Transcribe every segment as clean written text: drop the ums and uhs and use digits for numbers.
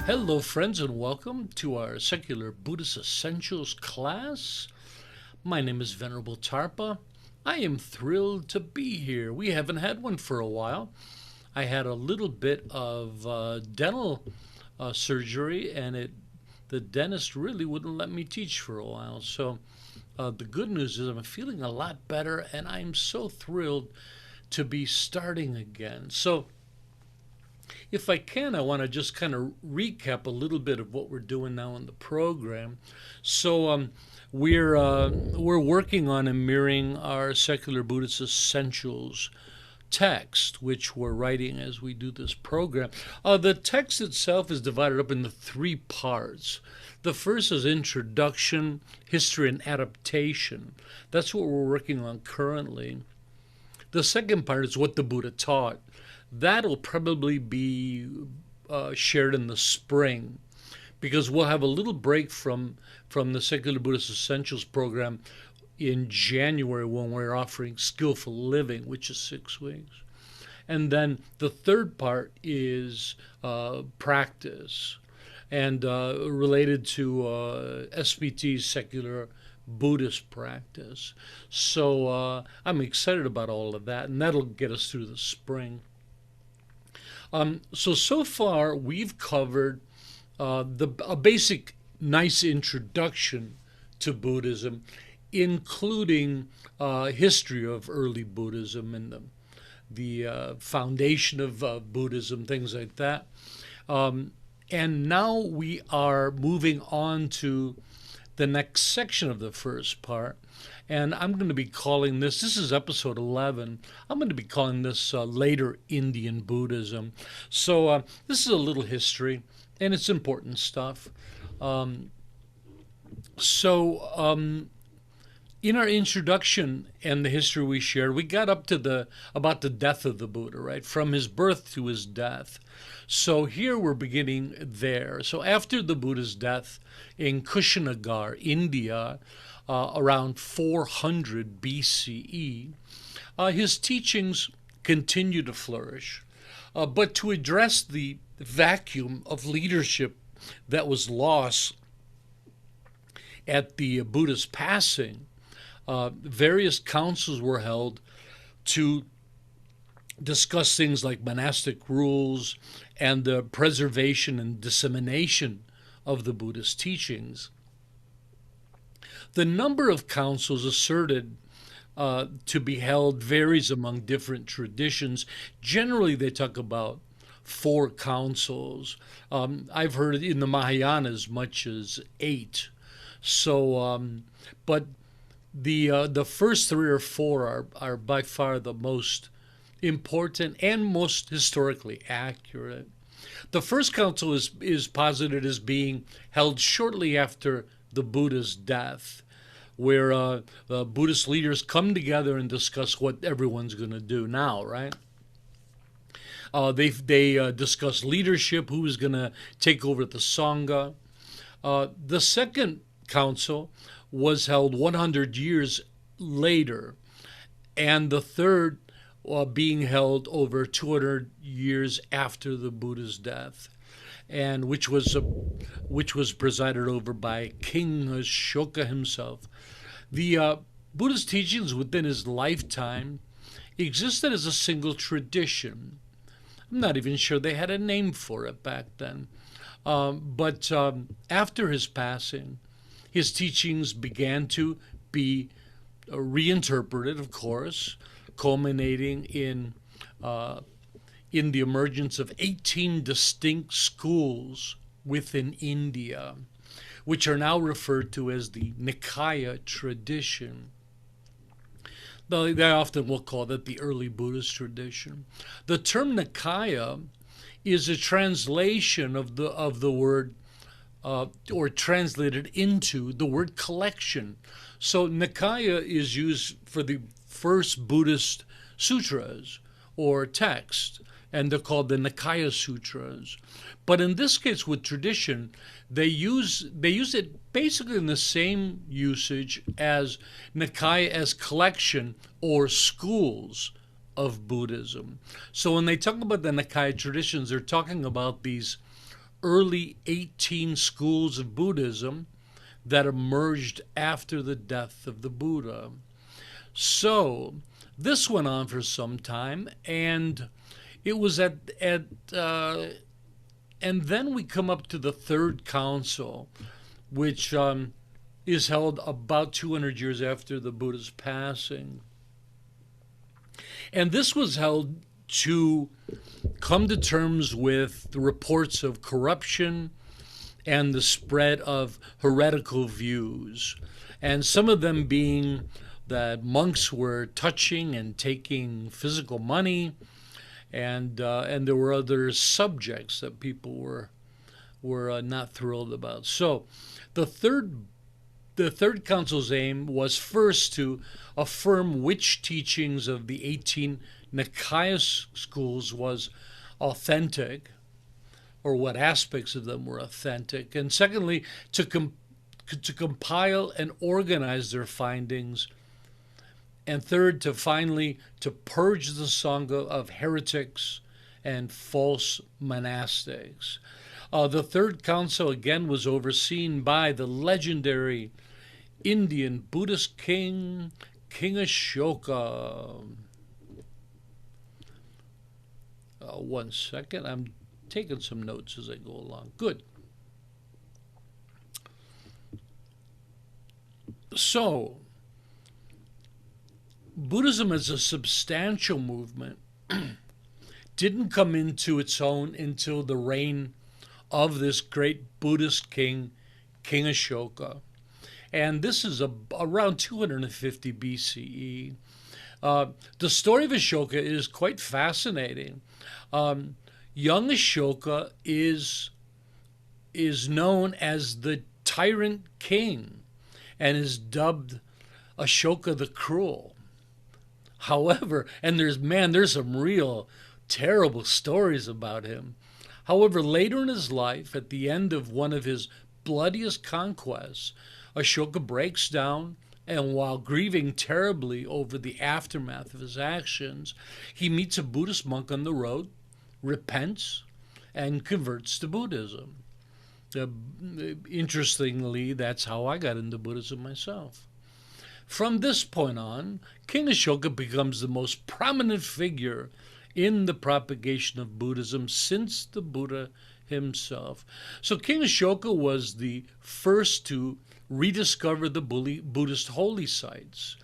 Hello, friends, and welcome to our Secular Buddhist Essentials class. My name is Venerable Tarpa. I am thrilled to be here. We haven't had one for a while. I had a little bit of dental surgery, and the dentist really wouldn't let me teach for a while. So the good news is I'm feeling a lot better, and I'm so thrilled to be starting again. So if I can, I want to just kind of recap a little bit of what we're doing now in the program. So we're working on and mirroring our Secular Buddhist Essentials text, which we're writing as we do this program. The text itself is divided up into three parts. The first is introduction, history, and adaptation. That's what we're working on currently. The second part is what the Buddha taught. That'll probably be shared in the spring, because we'll have a little break from the Secular Buddhist Essentials program in January when we're offering Skillful Living, which is 6 weeks. And then the third part is practice and related to SBT's Secular Buddhist practice. So I'm excited about all of that, and that'll get us through the spring. So far we've covered a basic nice introduction to Buddhism, including history of early Buddhism and the foundation of Buddhism, things like that. And now we are moving on to the next section of the first part. And I'm going to be calling this is episode 11. I'm going to be calling this later Indian Buddhism. So this is a little history, and it's important stuff. In our introduction and the history we shared, we got up to about the death of the Buddha, right? From his birth to his death. So here we're beginning there. So after the Buddha's death in Kushinagar, India, around 400 BCE, his teachings continue to flourish. But to address the vacuum of leadership that was lost at the Buddha's passing, various councils were held to discuss things like monastic rules and the preservation and dissemination of the Buddhist teachings. The number of councils asserted to be held varies among different traditions. Generally, they talk about 4 councils. I've heard in the Mahayana as much as 8. But the first 3 or 4 are by far the most important and most historically accurate. The first council is posited as being held shortly after the Buddha's death, where Buddhist leaders come together and discuss what everyone's going to do now, right? They discuss leadership, who is going to take over the Sangha. The second council was held 100 years later, and the third being held over 200 years after the Buddha's death, and which was presided over by King Ashoka himself. The Buddha's teachings within his lifetime existed as a single tradition. I'm not even sure they had a name for it back then. But after his passing, his teachings began to be reinterpreted, of course, culminating in the emergence of 18 distinct schools within India, which are now referred to as the Nikaya tradition. They often will call that the early Buddhist tradition. The term Nikaya is a translation of the word, or translated into the word collection. So Nikaya is used for the first Buddhist sutras or text, and they're called the Nikaya Sutras. But in this case, with tradition, they use it basically in the same usage as Nikaya as collection or schools of Buddhism. So when they talk about the Nikaya traditions, they're talking about these early 18 schools of Buddhism that emerged after the death of the Buddha. So this went on for some time, and it was and then we come up to the Third Council, which is held about 200 years after the Buddha's passing. And this was held to come to terms with the reports of corruption and the spread of heretical views, and some of them being that monks were touching and taking physical money, and there were other subjects that people were not thrilled about. So the third council's aim was first to affirm which teachings of the 18 Nikaya schools was authentic, or what aspects of them were authentic, and secondly, to compile and organize their findings, and third, to purge the Sangha of heretics and false monastics. The Third Council again was overseen by the legendary Indian Buddhist king, King Ashoka. One second, I'm taking some notes as I go along. Good. So, Buddhism as a substantial movement didn't come into its own until the reign of this great Buddhist king, King Ashoka. And this is around 250 BCE. The story of Ashoka is quite fascinating. Young Ashoka is known as the tyrant king and is dubbed Ashoka the Cruel. However, and there's some real terrible stories about him. However, later in his life, at the end of one of his bloodiest conquests, Ashoka breaks down, and while grieving terribly over the aftermath of his actions, he meets a Buddhist monk on the road, repents, and converts to Buddhism. Interestingly, that's how I got into Buddhism myself. From this point on, King Ashoka becomes the most prominent figure in the propagation of Buddhism since the Buddha himself. So King Ashoka was the first to rediscover the Buddhist holy sites,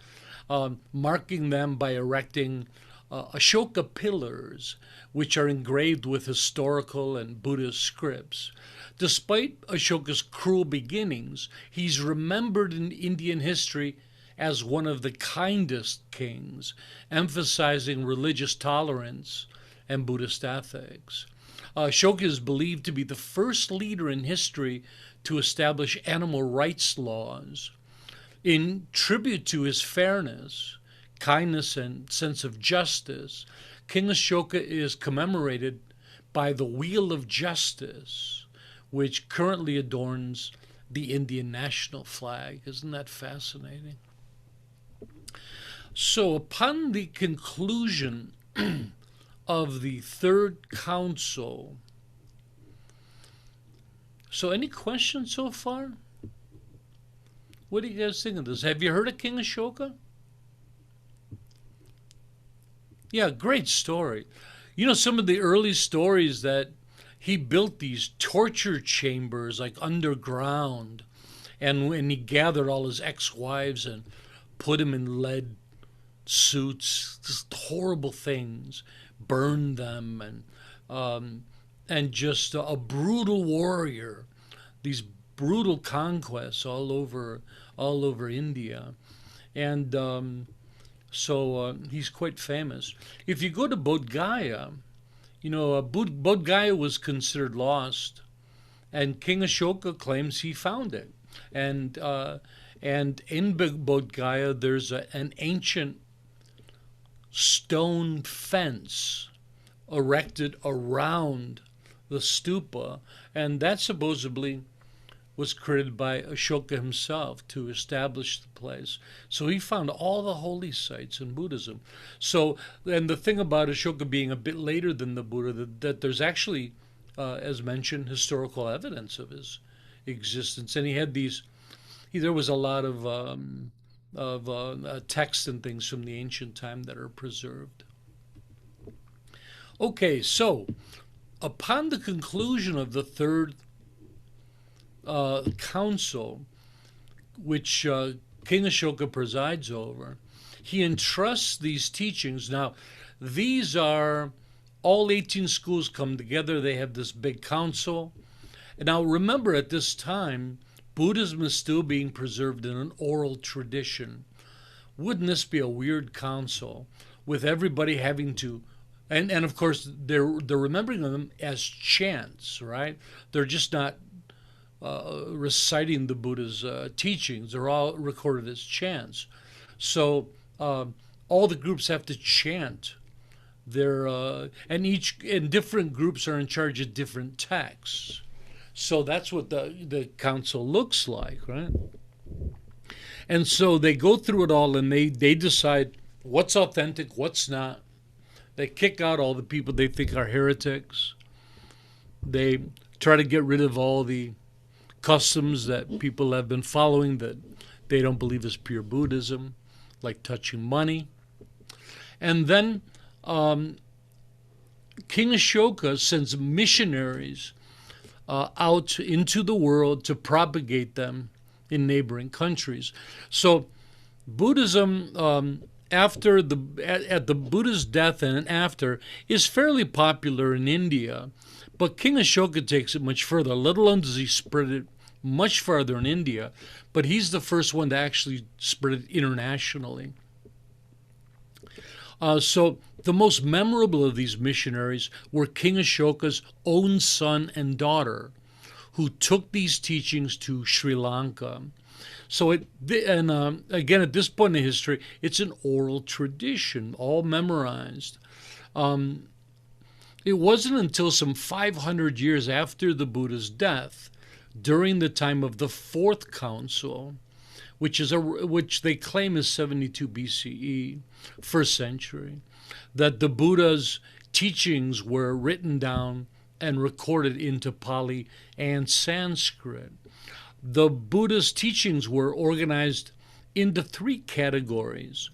marking them by erecting Ashoka pillars, which are engraved with historical and Buddhist scripts. Despite Ashoka's cruel beginnings, he's remembered in Indian history as one of the kindest kings, emphasizing religious tolerance and Buddhist ethics. Ashoka is believed to be the first leader in history to establish animal rights laws. In tribute to his fairness, kindness, and sense of justice, King Ashoka is commemorated by the Wheel of Justice, which currently adorns the Indian national flag. Isn't that fascinating? So upon the conclusion of the Third Council, so any questions so far? What do you guys think of this? Have you heard of King Ashoka? Yeah, great story. You know, some of the early stories that he built these torture chambers like underground, and when he gathered all his ex-wives and put them in lead suits, just horrible things, burned them, and just a brutal warrior. These brutal conquests all over India, and so he's quite famous. If you go to Bodh Gaya, you know, Bodh Gaya was considered lost, and King Ashoka claims he found it. And in Bodh Gaya, there's an ancient stone fence erected around the stupa, and that supposedly was created by Ashoka himself to establish the place. So he found all the holy sites in Buddhism. So, and the thing about Ashoka being a bit later than the Buddha, that there's actually as mentioned, historical evidence of his existence. And he had there was a lot of texts and things from the ancient time that are preserved. Okay, so upon the conclusion of the third council, which King Ashoka presides over, he entrusts these teachings. Now, these are all 18 schools come together. They have this big council. And now, remember, at this time, Buddhism is still being preserved in an oral tradition. Wouldn't this be a weird council with everybody having to, and of course, they're remembering them as chants, right? They're just not reciting the Buddha's teachings. They're all recorded as chants. So all the groups have to chant their, and different groups are in charge of different texts. So that's what the council looks like, right? And so they go through it all, and they decide what's authentic, what's not. They kick out all the people they think are heretics. They try to get rid of all the customs that people have been following that they don't believe is pure Buddhism, like touching money. And then King Ashoka sends missionaries out into the world to propagate them in neighboring countries. So Buddhism, at the Buddha's death and after, is fairly popular in India, but King Ashoka takes it much further. Let alone does he spread it much farther in India, but he's the first one to actually spread it internationally. So the most memorable of these missionaries were King Ashoka's own son and daughter, who took these teachings to Sri Lanka. So again, at this point in history, it's an oral tradition, all memorized. It wasn't until some 500 years after the Buddha's death, during the time of the Fourth Council, which they claim is 72 BCE, first century, that the Buddha's teachings were written down and recorded into Pali and Sanskrit. The Buddha's teachings were organized into three categories,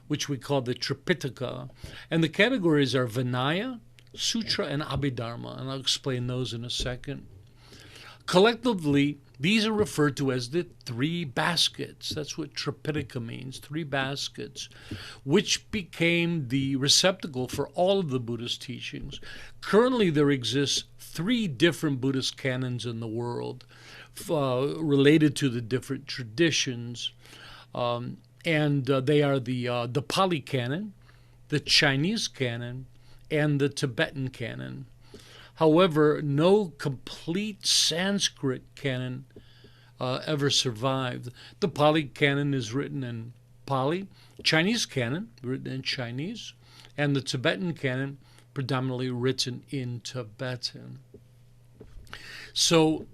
which we call the Tripitaka. And the categories are Vinaya, Sutra, and Abhidharma, and I'll explain those in a second. Collectively, these are referred to as the three baskets. That's what Tripitaka means, three baskets, which became the receptacle for all of the Buddhist teachings. Currently, there exists three different Buddhist canons in the world related to the different traditions, and they are the Pali canon, the Chinese canon, and the Tibetan canon. However, no complete Sanskrit canon ever survived. The Pali canon is written in Pali, Chinese canon written in Chinese, and the Tibetan canon predominantly written in Tibetan. So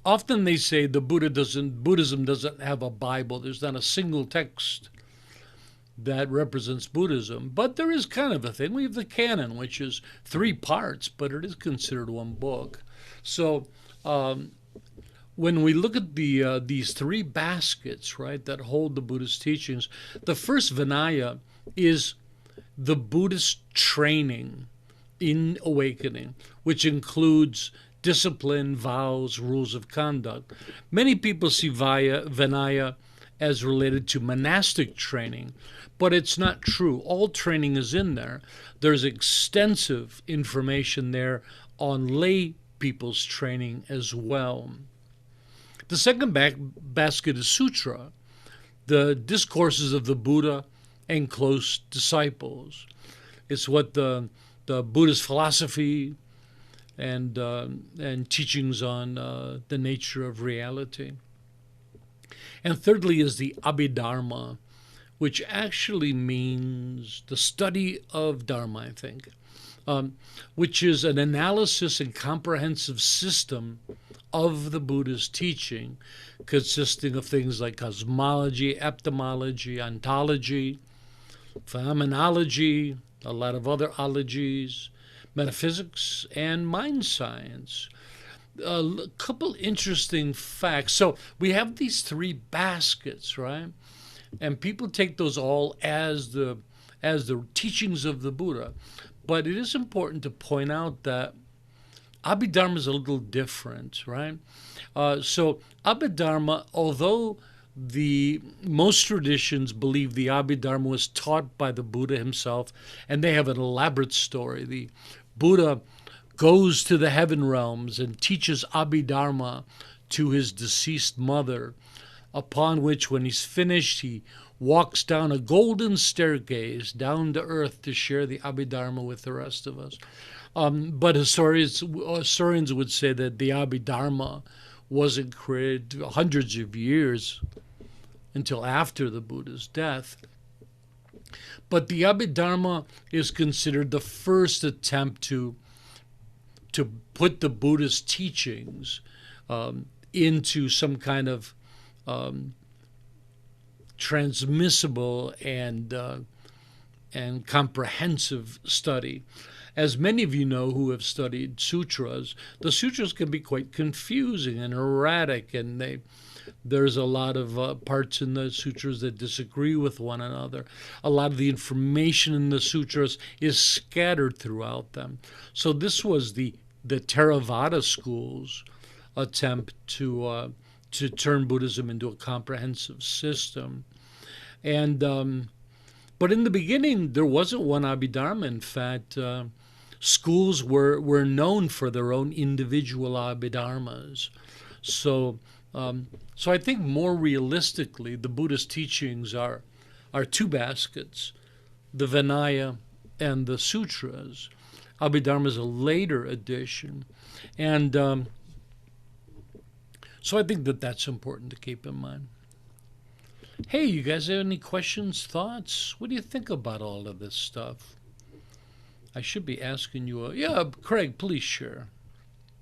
often they say Buddhism doesn't have a Bible. There's not a single text that represents Buddhism, but there is kind of a thing. We have the canon, which is three parts, but it is considered one book. So when we look at these three baskets, right, that hold the Buddhist teachings, the first Vinaya is the Buddhist training in awakening, which includes discipline, vows, rules of conduct. Many people see Vinaya as related to monastic training, but it's not true. All training is in there. There's extensive information there on lay people's training as well. The second basket is Sutra, the discourses of the Buddha and close disciples. It's what the Buddhist philosophy and teachings on the nature of reality. And thirdly is the Abhidharma, which actually means the study of Dharma, I think, which is an analysis and comprehensive system of the Buddha's teaching, consisting of things like cosmology, epistemology, ontology, phenomenology, a lot of other ologies, metaphysics, and mind science. A couple interesting facts. So we have these three baskets, right? And people take those all as the teachings of the Buddha. But it is important to point out that Abhidharma is a little different, right? So Abhidharma, although the most traditions believe the Abhidharma was taught by the Buddha himself, and they have an elaborate story. The Buddha goes to the heaven realms and teaches Abhidharma to his deceased mother, upon which, when he's finished, he walks down a golden staircase down to earth to share the Abhidharma with the rest of us. But historians would say that the Abhidharma wasn't created hundreds of years until after the Buddha's death. But the Abhidharma is considered the first attempt to put the Buddhist teachings into some kind of transmissible and comprehensive study. As many of you know who have studied sutras, the sutras can be quite confusing and erratic, and there's a lot of parts in the sutras that disagree with one another. A lot of the information in the sutras is scattered throughout them. So this was the Theravada school's attempt to turn Buddhism into a comprehensive system. And but in the beginning, there wasn't one Abhidharma. In fact, schools were known for their own individual Abhidharmas. So I think more realistically, the Buddhist teachings are two baskets, the Vinaya and the Sutras. Abhidharma is a later addition. And so I think that that's important to keep in mind. Hey, you guys have any questions, thoughts? What do you think about all of this stuff? I should be asking you. Yeah, Craig, please share.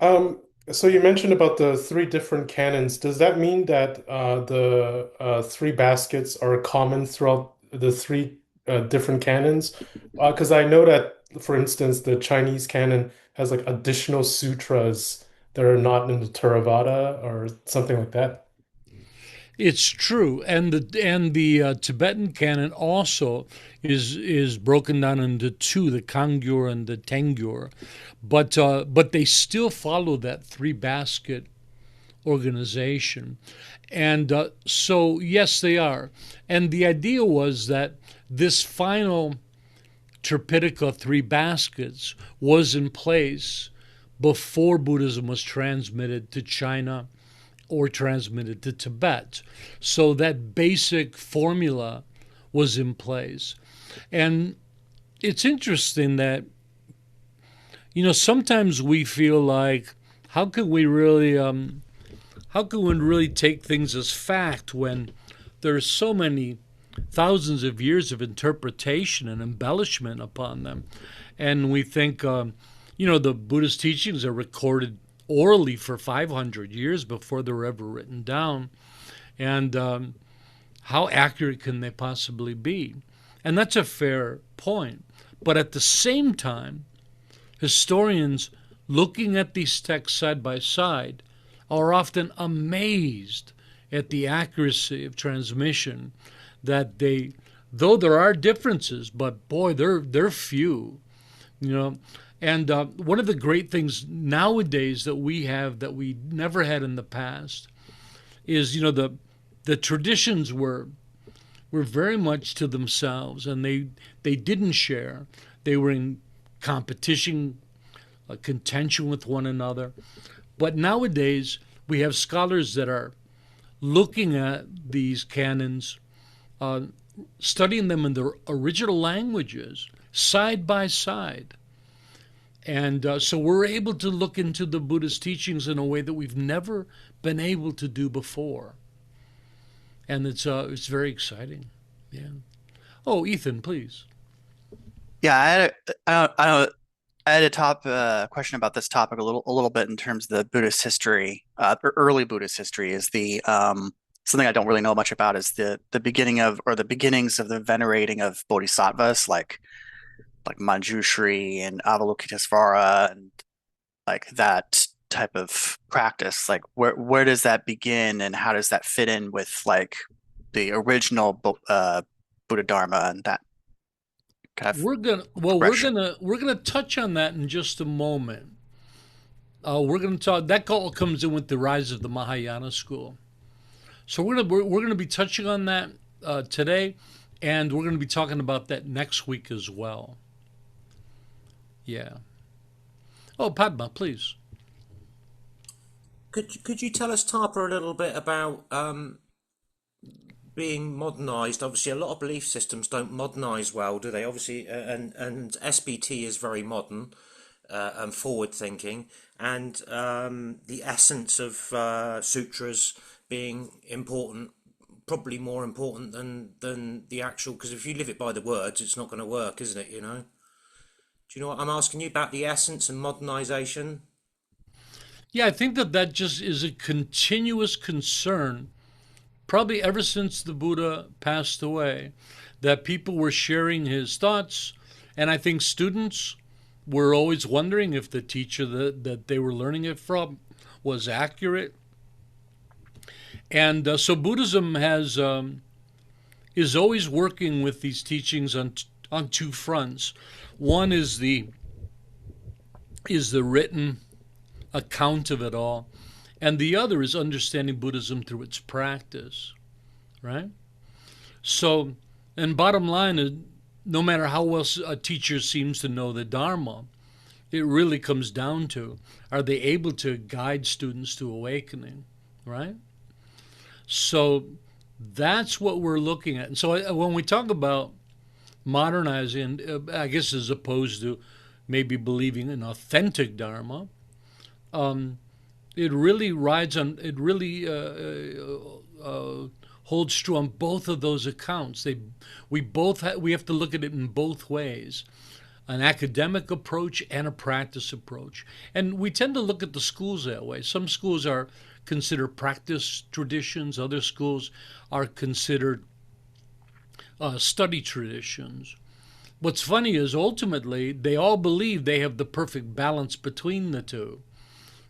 Um, so you mentioned about the three different canons. Does that mean that the three baskets are common throughout the three different canons? Because I know that, for instance, the Chinese canon has like additional sutras that are not in the Theravada or something like that. It's true, and the Tibetan canon also is broken down into two: the Kangyur and the Tengyur, but they still follow that three basket organization, and so yes, they are. And the idea was that this final Tripitaka, three baskets, was in place before Buddhism was transmitted to China or transmitted to Tibet. So that basic formula was in place. And it's interesting that, sometimes we feel like, how can we really, take things as fact when there's so many thousands of years of interpretation and embellishment upon them? And we think, the Buddhist teachings are recorded orally for 500 years before they were ever written down. And how accurate can they possibly be? And that's a fair point. But at the same time, historians looking at these texts side by side are often amazed at the accuracy of transmission, that though there are differences, but boy, they're few, you know. And one of the great things nowadays that we have that we never had in the past is, the traditions were very much to themselves, and they didn't share. They were in competition, contention with one another. But nowadays we have scholars that are looking at these canons, uh, studying them in their original languages, side by side. And so we're able to look into the Buddhist teachings in a way that we've never been able to do before. And it's very exciting. Yeah. Oh, Ethan, please. Yeah, I had a top question about this topic a little bit in terms of the Buddhist history, or early Buddhist history is the something I don't really know much about is the beginning of or the beginnings of the venerating of bodhisattvas like like Manjushri and Avalokitesvara and like that type of practice, like where does that begin and how does that fit in with like the original Buddha Dharma and that kind of progression? We're gonna touch on that in just a moment. We're gonna talk that all comes in with the rise of the Mahayana school. So we're gonna be touching on that today, and we're gonna be talking about that next week as well. Yeah. Oh, Padma, please. Could you tell us, Tarpa, a little bit about being modernized? Obviously, a lot of belief systems don't modernize well, do they? Obviously, and SBT is very modern and forward thinking, and the essence of sutras being important, probably more important than the actual. Because if you live it by the words, it's not going to work, isn't it? You know. Do you know what I'm asking you about the essence and modernization? Yeah, I think that just is a continuous concern, probably ever since the Buddha passed away, that people were sharing his thoughts. And I think students were always wondering if the teacher that they were learning it from was accurate. And so Buddhism is always working with these teachings on two fronts. One is the written account of it all, and the other is understanding Buddhism through its practice, right? So, and bottom line is, no matter how well a teacher seems to know the Dharma, it really comes down to, are they able to guide students to awakening, right? So that's what we're looking at. And so when we talk about modernizing, I guess as opposed to maybe believing in authentic Dharma, it really holds true on both of those accounts. We have to look at it in both ways, an academic approach and a practice approach. And we tend to look at the schools that way. Some schools are considered practice traditions. Other schools are considered study traditions. What's funny is ultimately they all believe they have the perfect balance between the two.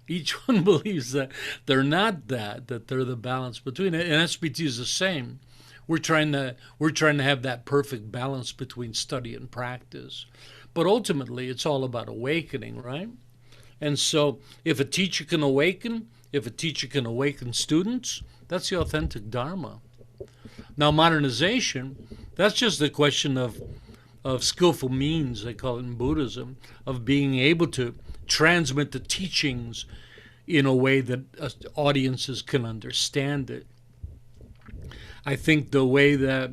Each one believes that they're not that they're the balance between it. And SBT is the same. We're trying to have that perfect balance between study and practice. But ultimately it's all about awakening, right? And so if a teacher can awaken students, that's the authentic Dharma. Now modernization, that's just a question of skillful means, they call it in Buddhism, of being able to transmit the teachings in a way that audiences can understand it. I think the way that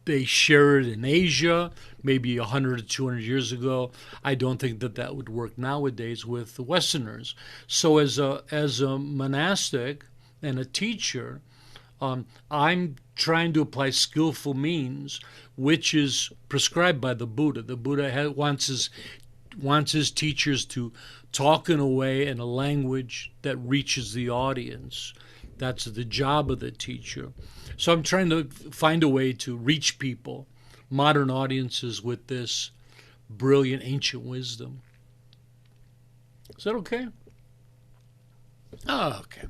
they share it in Asia, maybe 100 or 200 years ago, I don't think that would work nowadays with the Westerners. So as a monastic and a teacher, I'm trying to apply skillful means, which is prescribed by the Buddha. The Buddha wants his teachers to talk in a language that reaches the audience. That's the job of the teacher. So I'm trying to find a way to reach people, modern audiences, with this brilliant ancient wisdom. Is that okay? Oh, okay.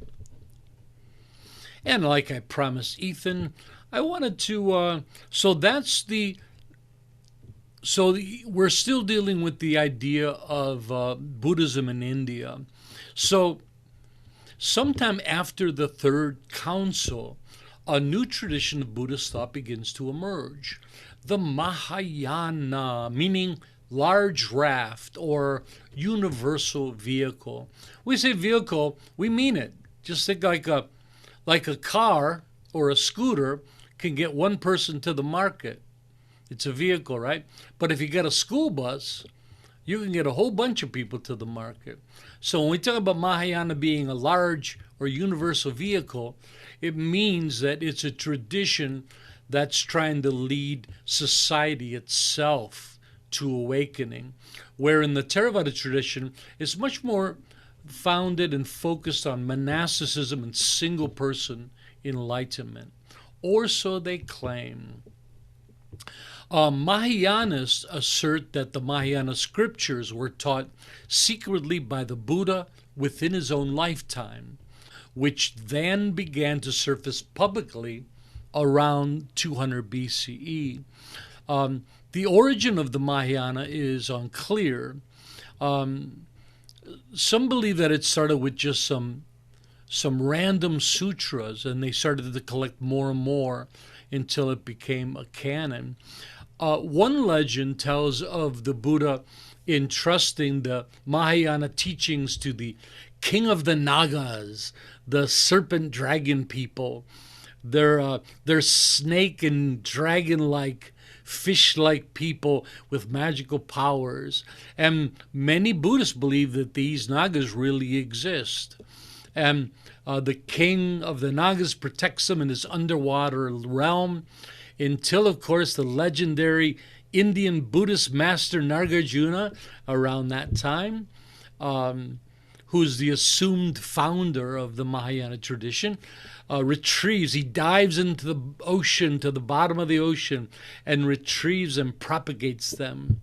And like I promised Ethan, I wanted to, we're still dealing with the idea of Buddhism in India. So sometime after the Third Council, a new tradition of Buddhist thought begins to emerge. The Mahayana, meaning large raft or universal vehicle. We say vehicle, we mean it. Just think like a car or a scooter can get one person to the market. It's a vehicle, right? But if you get a school bus, you can get a whole bunch of people to the market. So when we talk about Mahayana being a large or universal vehicle, it means that it's a tradition that's trying to lead society itself to awakening. Where in the Theravada tradition, it's much more founded and focused on monasticism and single person enlightenment. Or so they claim. Mahayanists assert that the Mahayana scriptures were taught secretly by the Buddha within his own lifetime, which then began to surface publicly around 200 BCE. The origin of the Mahayana is unclear. Some believe that it started with just some random sutras, and they started to collect more and more until it became a canon. One legend tells of the Buddha entrusting the Mahayana teachings to the king of the Nagas, the serpent dragon people. They're snake and dragon-like, fish-like people with magical powers. And many Buddhists believe that these Nagas really exist. And the king of the Nagas protects them in his underwater realm until, of course, the legendary Indian Buddhist master Nagarjuna, around that time, who's the assumed founder of the Mahayana tradition, he dives into the ocean, to the bottom of the ocean, and retrieves and propagates them.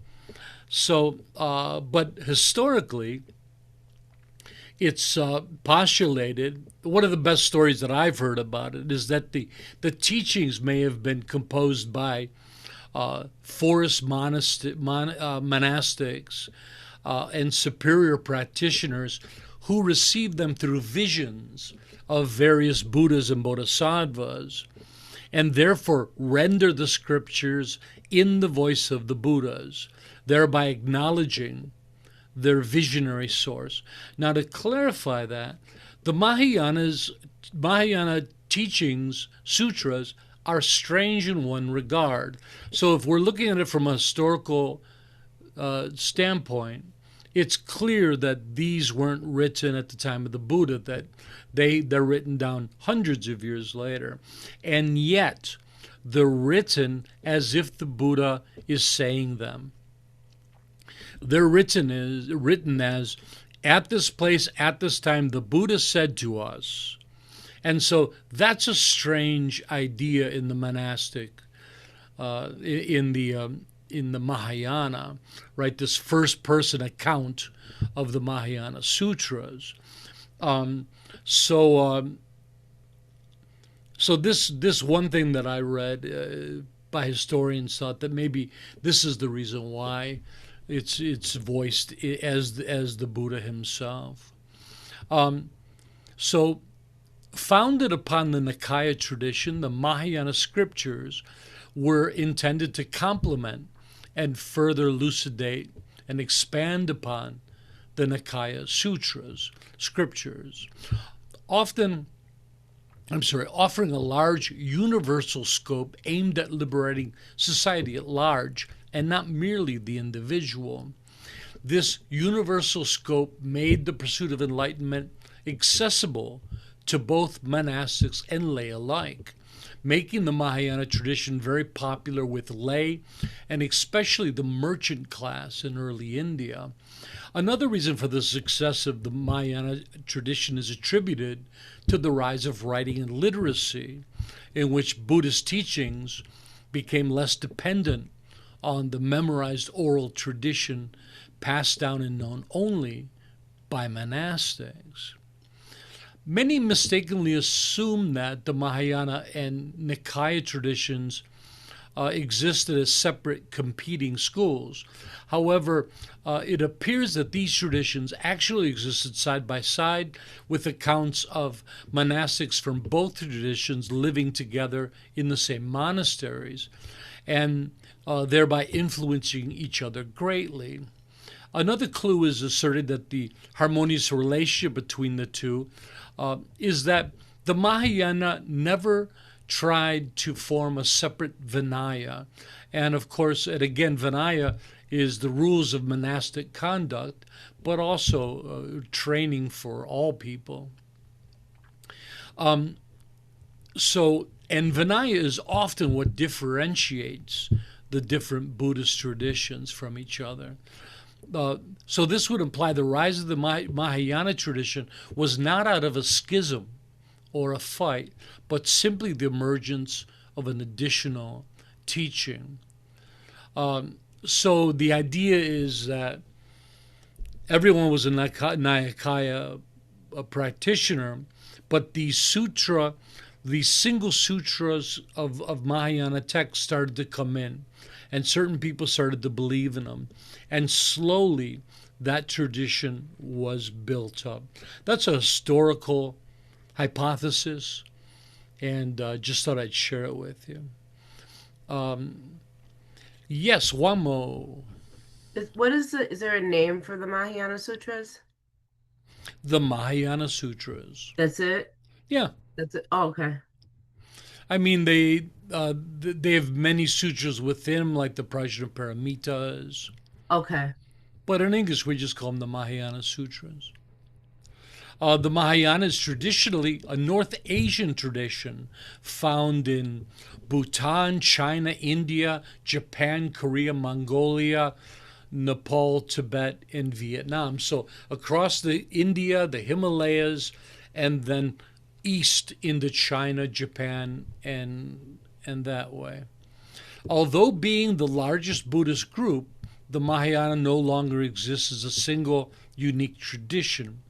So, but historically, it's postulated, one of the best stories that I've heard about it is that the teachings may have been composed by forest monastics and superior practitioners who received them through visions of various Buddhas and Bodhisattvas, and therefore render the scriptures in the voice of the Buddhas, thereby acknowledging their visionary source. Now, to clarify that, the Mahayana teachings, sutras, are strange in one regard. So if we're looking at it from a historical standpoint, it's clear that these weren't written at the time of the Buddha, that they're written down hundreds of years later. And yet, they're written as if the Buddha is saying them. They're written as, at this place, at this time, the Buddha said to us. And so that's a strange idea in the monastic, in the Mahayana, right? This first-person account of the Mahayana sutras. So this one thing that I read by historians thought that maybe this is the reason why it's voiced as the Buddha himself. So, founded upon the Nikaya tradition, the Mahayana scriptures were intended to complement and further elucidate and expand upon the Nikaya scriptures, offering a large universal scope aimed at liberating society at large and not merely the individual. This universal scope made the pursuit of enlightenment accessible to both monastics and lay alike, making the Mahayana tradition very popular with lay and especially the merchant class in early India. Another reason for the success of the Mahayana tradition is attributed to the rise of writing and literacy, in which Buddhist teachings became less dependent on the memorized oral tradition passed down and known only by monastics. Many mistakenly assume that the Mahayana and Nikaya traditions existed as separate competing schools. However, it appears that these traditions actually existed side by side, with accounts of monastics from both traditions living together in the same monasteries, and thereby influencing each other greatly. Another clue is asserted that the harmonious relationship between the two is that the Mahayana never tried to form a separate Vinaya. And of course, and again, Vinaya is the rules of monastic conduct, but also training for all people. And Vinaya is often what differentiates the different Buddhist traditions from each other. So this would imply the rise of the Mahayana tradition was not out of a schism or a fight, but simply the emergence of an additional teaching. So the idea is that everyone was a Nayakaya a practitioner, but these single sutras of Mahayana texts started to come in, and certain people started to believe in them, and slowly that tradition was built up. That's a historical hypothesis, and just thought I'd share it with you. Yes, Wamo. Is there a name for the Mahayana Sutras? The Mahayana Sutras. That's it? Yeah. That's it. Oh, okay. I mean, they have many sutras within them, like the Prajnaparamitas, Okay. but in English we just call them the Mahayana Sutras. The Mahayana is traditionally a North Asian tradition found in Bhutan, China, India, Japan, Korea, Mongolia, Nepal, Tibet, and Vietnam. So across the India, the Himalayas, and then east into China, Japan, and that way. Although being the largest Buddhist group, the Mahayana no longer exists as a single unique tradition,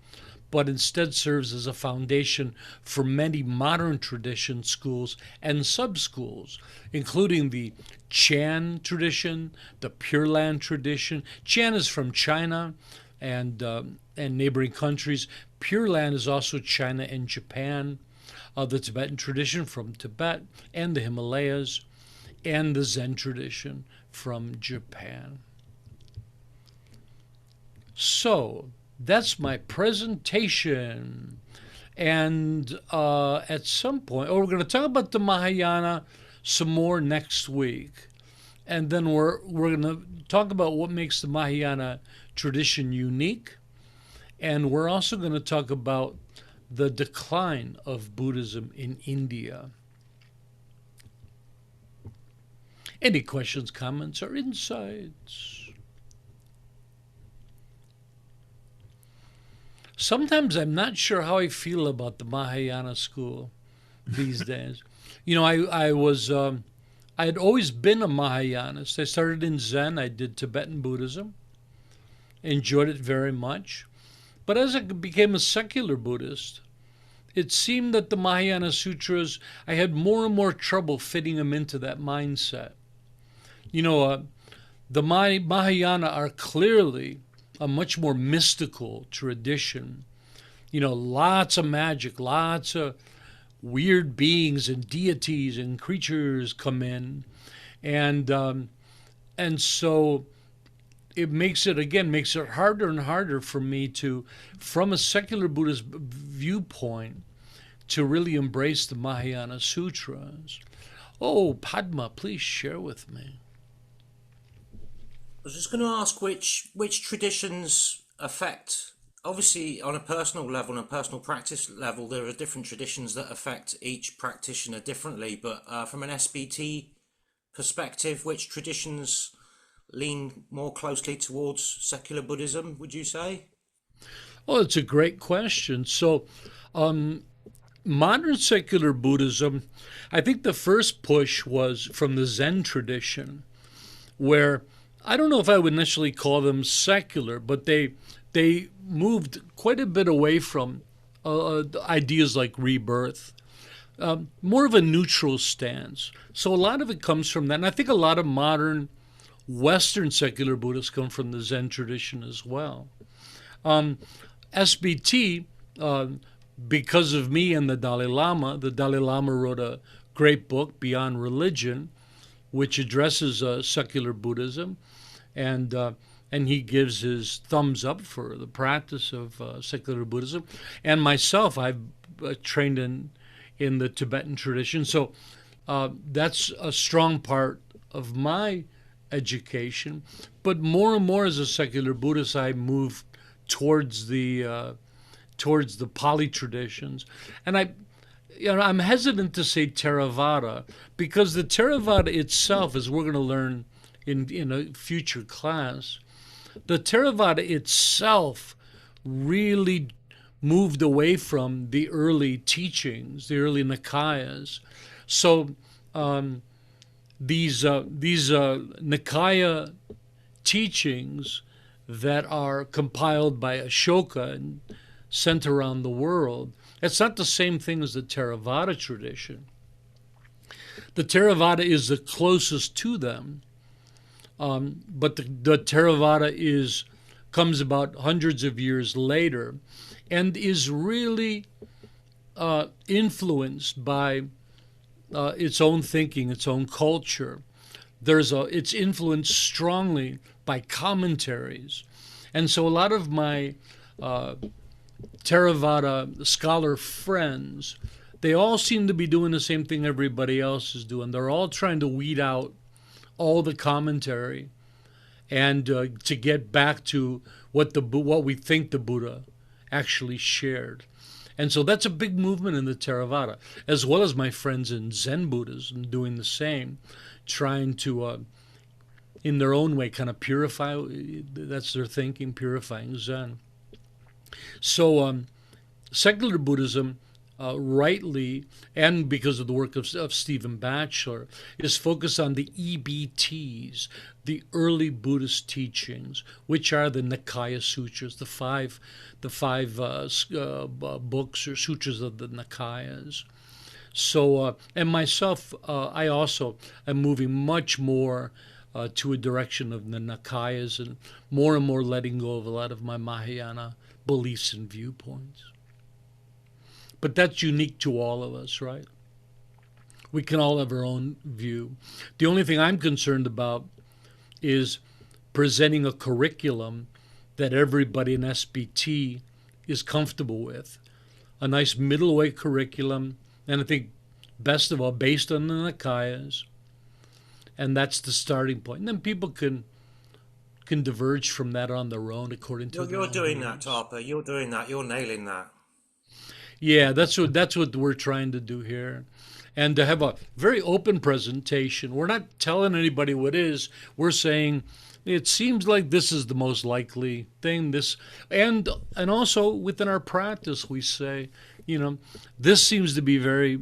but instead serves as a foundation for many modern tradition schools and sub-schools, including the Chan tradition, the Pure Land tradition. Chan is from China and neighboring countries. Pure Land is also China and Japan. The Tibetan tradition from Tibet and the Himalayas, and the Zen tradition from Japan. So that's my presentation. And at some point, we're going to talk about the Mahayana some more next week. And then we're going to talk about what makes the Mahayana tradition unique. And we're also going to talk about the decline of Buddhism in India. Any questions, comments, or insights? Sometimes I'm not sure how I feel about the Mahayana school these days. You know, I had always been a Mahayanist. I started in Zen. I did Tibetan Buddhism. Enjoyed it very much. But as I became a secular Buddhist, it seemed that the Mahayana Sutras, I had more and more trouble fitting them into that mindset. You know, the Mahayana are clearly a much more mystical tradition. You know, lots of magic, lots of weird beings and deities and creatures come in. And so it makes it harder and harder for me to, from a secular Buddhist viewpoint, to really embrace the Mahayana Sutras. Oh, Padma, please share with me. I was just going to ask which traditions affect, obviously on a personal level and a personal practice level, there are different traditions that affect each practitioner differently, but from an SBT perspective, which traditions lean more closely towards secular Buddhism, would you say? Oh, it's a great question. So, modern secular Buddhism, I think the first push was from the Zen tradition, where I don't know if I would necessarily call them secular, but they moved quite a bit away from ideas like rebirth, more of a neutral stance. So a lot of it comes from that, and I think a lot of modern Western secular Buddhists come from the Zen tradition as well. SBT, because of me and the Dalai Lama wrote a great book, Beyond Religion, which addresses secular Buddhism, and he gives his thumbs up for the practice of secular Buddhism. And myself, I've trained in the Tibetan tradition, so that's a strong part of my education. But more and more as a secular Buddhist, I move towards the Pali traditions, and I'm hesitant to say Theravada, because the Theravada itself, as we're going to learn in a future class, the Theravada itself really moved away from the early teachings, the early Nikayas. So these Nikaya teachings that are compiled by Ashoka and sent around the world. It's not the same thing as the Theravada tradition. The Theravada is the closest to them, but the Theravada comes about hundreds of years later, and is really influenced by its own thinking, its own culture. It's influenced strongly by commentaries, and so a lot of my Theravada scholar friends, they all seem to be doing the same thing everybody else is doing. They're all trying to weed out all the commentary and to get back to what we think the Buddha actually shared. And so that's a big movement in the Theravada, as well as my friends in Zen Buddhism doing the same, trying to, in their own way, kind of purify. That's their thinking, purifying Zen. So secular Buddhism, rightly, and because of the work of Stephen Batchelor, is focused on the EBTs, the early Buddhist teachings, which are the Nikaya Sutras, the five books or sutras of the Nikayas. So, and myself, I also am moving much more to a direction of the Nikayas and more letting go of a lot of my Mahayana beliefs and viewpoints. But that's unique to all of us, right? We can all have our own view. The only thing I'm concerned about is presenting a curriculum that everybody in SBT is comfortable with. A nice middle way curriculum, and I think best of all, based on the Nikayas. And that's the starting point. And then people can diverge from that on their own according to their You're own doing that, views. Tarpa. You're doing that. You're nailing that. Yeah, that's what we're trying to do here. And to have a very open presentation. We're not telling anybody what is. We're saying it seems like this is the most likely thing. And also within our practice, we say, this seems to be very,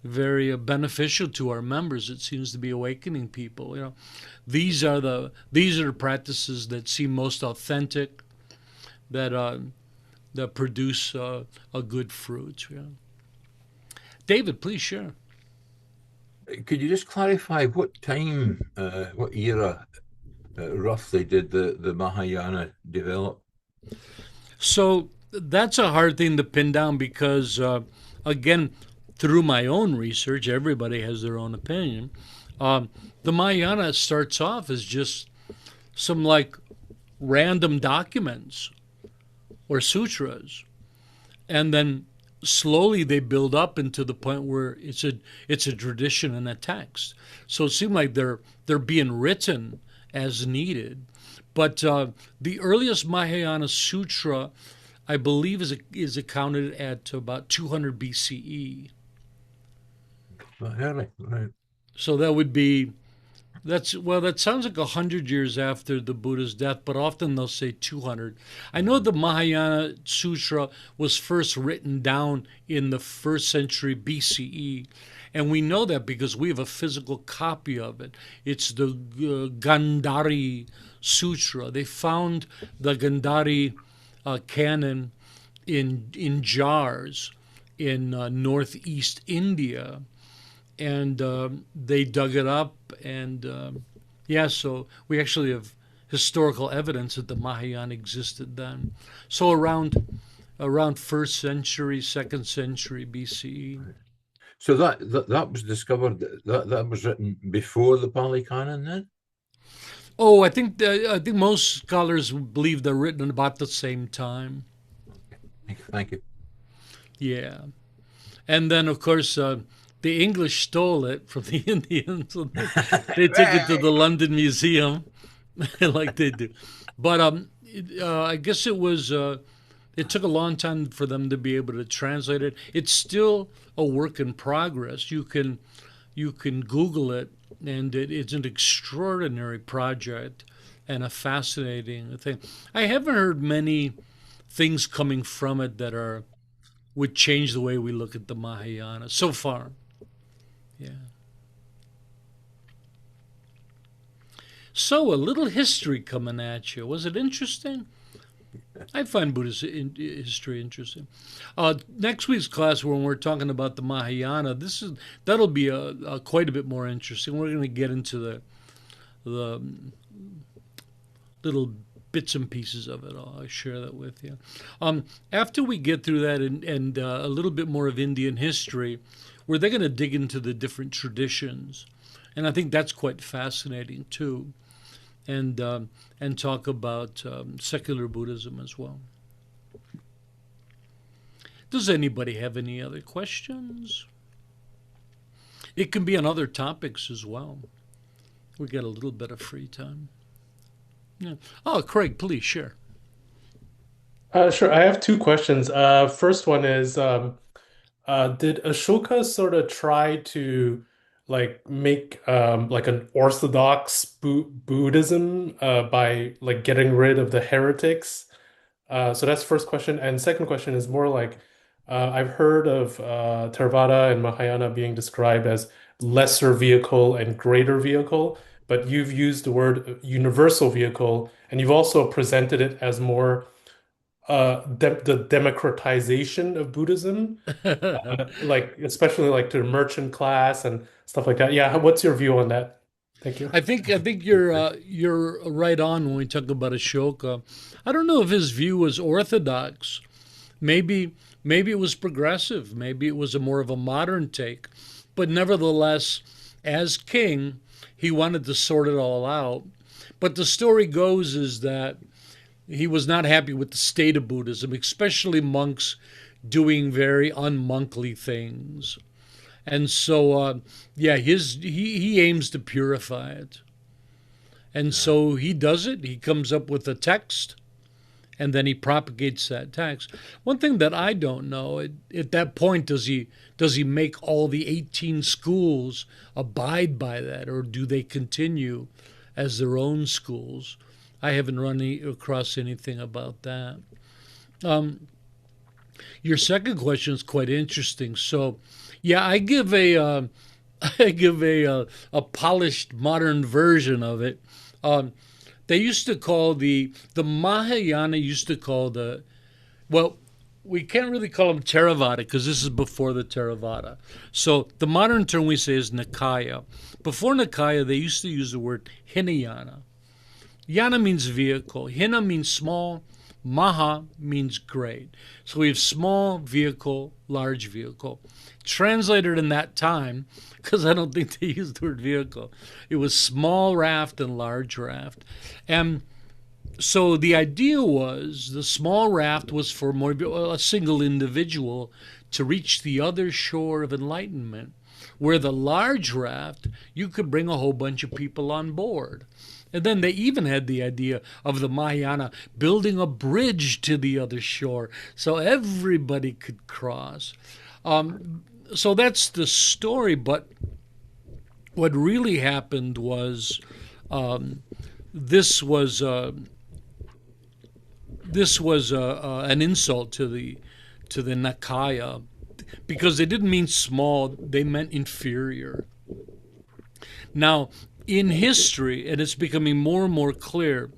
very beneficial to our members. It seems to be awakening people. These are the practices that seem most authentic, that produce a good fruit. Yeah. David, please share. Could you just clarify what time, what era, roughly did the Mahayana develop? So that's a hard thing to pin down because, again, through my own research, everybody has their own opinion. The Mahayana starts off as just some random documents or sutras, and then slowly they build up into the point where it's a tradition and a text. So it seemed like they're being written as needed. But the earliest Mahayana sutra, I believe, is accounted at about 200 BCE. Early, right? So that sounds like 100 years after the Buddha's death, but often they'll say 200. I know the Mahayana Sutra was first written down in the 1st century BCE, and we know that because we have a physical copy of it. It's the Gandhari Sutra. They found the Gandhari canon in jars in northeast India, and they dug it up, and so we actually have historical evidence that the Mahayana existed then. So around 1st century, 2nd century BCE. So that was discovered, that was written before the Pali Canon then? Oh, I think most scholars believe they're written about the same time. Thank you. Yeah, and then of course the English stole it from the Indians. They took it to the London Museum, like they do. But I guess it took a long time for them to be able to translate it. It's still a work in progress. You can Google it, and it's an extraordinary project and a fascinating thing. I haven't heard many things coming from it that would change the way we look at the Mahayana so far. Yeah. So, a little history coming at you. Was it interesting? I find Buddhist history interesting. Next week's class, when we're talking about the Mahayana, that'll be a quite a bit more interesting. We're going to get into the little bits and pieces of it. I'll share that with you. After we get through that and a little bit more of Indian history, where they're going to dig into the different traditions, and I think that's quite fascinating too. And talk about secular Buddhism as well. Does anybody have any other questions? It can be on other topics as well. We got a little bit of free time. Yeah. Oh, Craig, please share. Sure. I have two questions. First one is, did Ashoka sort of try to like make like an orthodox Buddhism by like getting rid of the heretics? So that's the first question. And second question is more like I've heard of Theravada and Mahayana being described as lesser vehicle and greater vehicle, but you've used the word universal vehicle, and you've also presented it as more the democratization of Buddhism, like especially like to the merchant class and stuff like that. Yeah, what's your view on that? Thank you. I think you're right on when we talk about Ashoka. I don't know if his view was orthodox. Maybe it was progressive. Maybe it was a more of a modern take. But nevertheless, as king, he wanted to sort it all out. But the story goes is that he was not happy with the state of Buddhism, especially monks doing very unmonkly things. And so, he aims to purify it. And so he does it. He comes up with a text, and then he propagates that text. One thing that I don't know, at that point, does he make all the 18 schools abide by that, or do they continue as their own schools? I haven't run across anything about that. Your second question is quite interesting. So, yeah, I give a polished modern version of it. They used to call the Mahayana used to call we can't really call them Theravada because this is before the Theravada. So the modern term we say is Nikaya. Before Nikaya, they used to use the word Hinayana. Yana means vehicle. Hina means small. Maha means great. So we have small vehicle, large vehicle. Translated in that time, because I don't think they used the word vehicle, it was small raft and large raft. And so the idea was the small raft was for more a single individual to reach the other shore of enlightenment, where the large raft, you could bring a whole bunch of people on board. And then they even had the idea of the Mahayana building a bridge to the other shore so everybody could cross. So that's the story. But what really happened was this was an insult to the Nikaya, because they didn't mean small; they meant inferior. Now, in history, and it's becoming more and more clear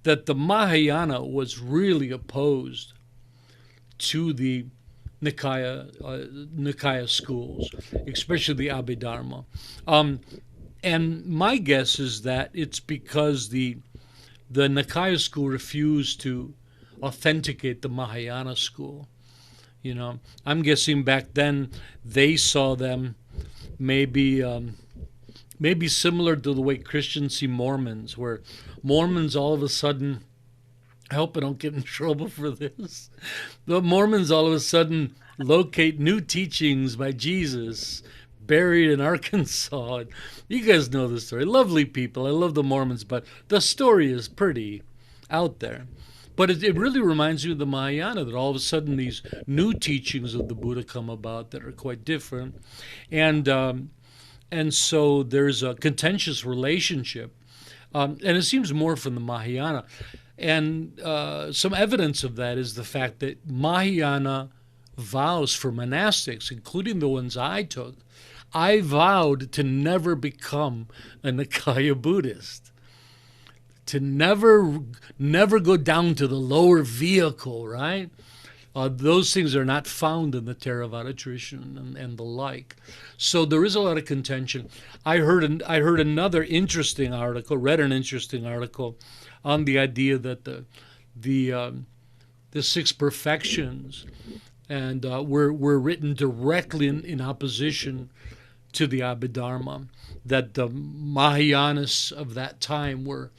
that the Mahayana was really opposed to the Nikaya schools, especially the Abhidharma. And my guess is that it's because the Nikaya school refused to authenticate the Mahayana school. You know, I'm guessing back then they saw them maybe similar to the way Christians see Mormons, where Mormons all of a sudden, I hope I don't get in trouble for this, the Mormons all of a sudden locate new teachings by Jesus buried in Arkansas. You guys know the story. Lovely people. I love the Mormons, but the story is pretty out there. But it really reminds me of the Mahayana, that all of a sudden these new teachings of the Buddha come about that are quite different. And so there's a contentious relationship. And it seems more from the Mahayana. And some evidence of that is the fact that Mahayana vows for monastics, including the ones I took, I vowed to never become a Nikaya Buddhist. to never go down to the lower vehicle, right? Those things are not found in the Theravada tradition and the like. So there is a lot of contention. I heard another interesting article, read an interesting article on the idea that the six perfections and were written directly in opposition to the Abhidharma, that the Mahayanas of that time were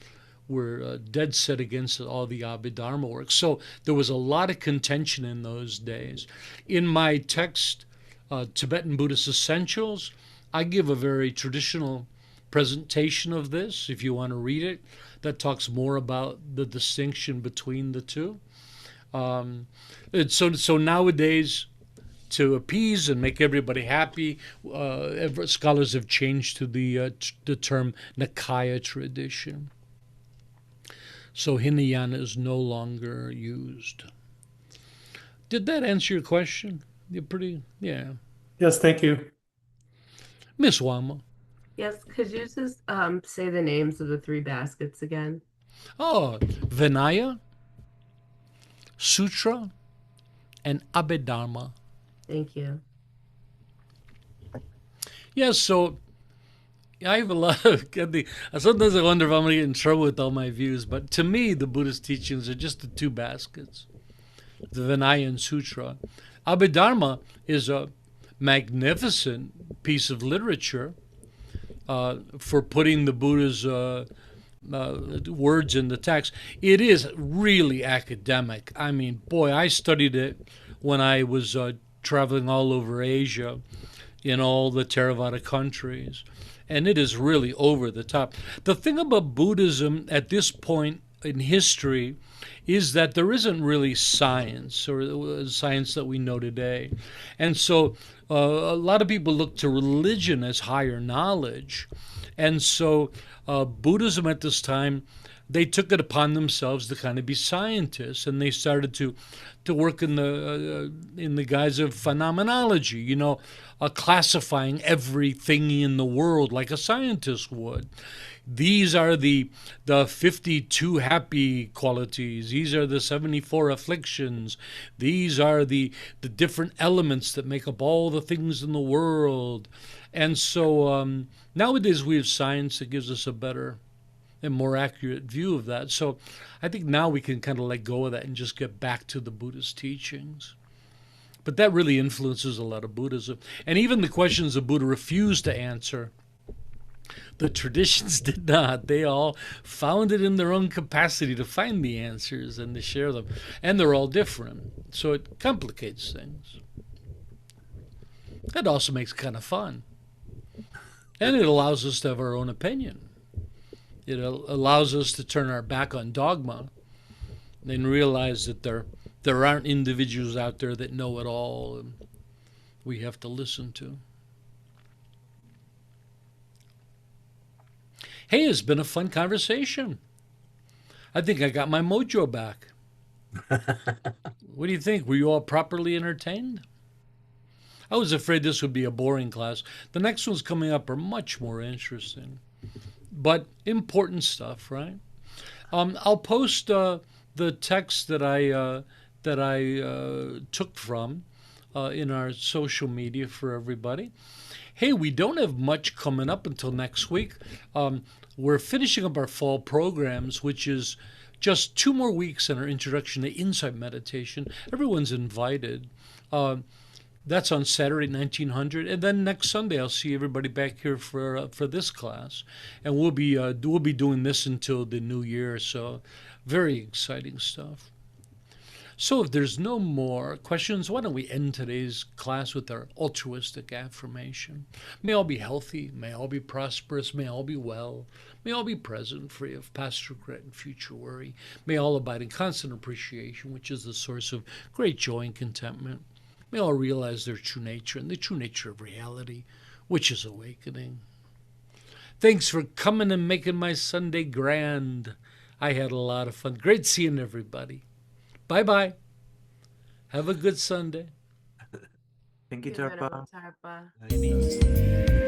dead set against all the Abhidharma work. So there was a lot of contention in those days. In my text, Tibetan Buddhist Essentials, I give a very traditional presentation of this, if you want to read it, that talks more about the distinction between the two. So nowadays, to appease and make everybody happy, scholars have changed to the term Nikaya tradition. So Hinayana is no longer used. Did that answer your question? Yeah. Yes, thank you. Miss Wama. Yes, could you just say the names of the three baskets again? Oh, Vinaya, Sutra, and Abhidharma. Thank you. Yes, so I have a lot of. Sometimes I wonder if I'm going to get in trouble with all my views, but to me, the Buddhist teachings are just the two baskets, the Vinaya and Sutra. Abhidharma is a magnificent piece of literature for putting the Buddha's words in the text. It is really academic. I mean, boy, I studied it when I was traveling all over Asia in all the Theravada countries. And it is really over the top. The thing about Buddhism at this point in history is that there isn't really science or science that we know today. And so a lot of people look to religion as higher knowledge. And so Buddhism at this time, they took it upon themselves to kind of be scientists, and they started to work in the guise of phenomenology, classifying everything in the world like a scientist would. These are the 52 happy qualities. These are the 74 afflictions. These are the different elements that make up all the things in the world. And so nowadays we have science that gives us a better and more accurate view of that. So I think now we can kind of let go of that and just get back to the Buddhist teachings. But that really influences a lot of Buddhism. And even the questions the Buddha refused to answer, the traditions did not. They all found it in their own capacity to find the answers and to share them. And they're all different. So it complicates things. It also makes it kind of fun. And it allows us to have our own opinion. It allows us to turn our back on dogma and realize that there aren't individuals out there that know it all and we have to listen to. Hey, it's been a fun conversation. I think I got my mojo back. What do you think? Were you all properly entertained? I was afraid this would be a boring class. The next ones coming up are much more interesting. But important stuff, right? I'll post the text that I took from in our social media for everybody. Hey, we don't have much coming up until next week. We're finishing up our fall programs, which is just 2 more weeks in our introduction to insight meditation. Everyone's invited. That's on Saturday, 1900, and then next Sunday I'll see everybody back here for this class, and we'll be doing this until the new year. So, very exciting stuff. So, if there's no more questions, why don't we end today's class with our altruistic affirmation? May all be healthy, may all be prosperous, may all be well, may all be present, free of past regret and future worry. May all abide in constant appreciation, which is the source of great joy and contentment. May all realize their true nature and the true nature of reality, which is awakening. Thanks for coming and making my Sunday grand. I had a lot of fun. Great seeing everybody. Bye-bye. Have a good Sunday. Thank you, Venerable Tarpa. Tarpa. Nice.